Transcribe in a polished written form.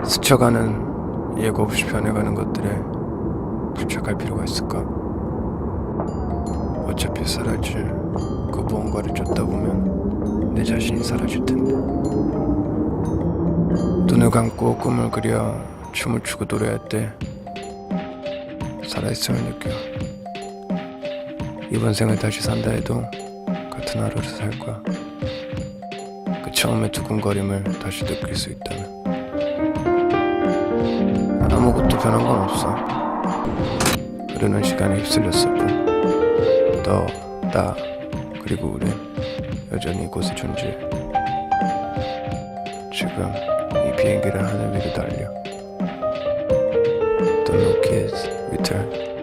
스쳐가는 예고 없이 변해가는 것들에 집착할 필요가 있을까? 어차피 사라질 그 무언가를 쫓다 보면 내 자신이 사라질 텐데. 눈을 감고 꿈을 그려 춤을 추고 노래할 때 살아있음을 느껴. 이번 생을 다시 산다 해도 같은 하루를 살 거야. 그 처음의 두근거림을 다시 느낄 수 있다면. 아무것도 변한 건 없어. 흐르는 시간에 휩쓸렸을 뿐. 너, 나, 그리고 우린 여전히 이곳에 존재해. 지금 이 비행기를 하늘 위로 달려. The new kids return.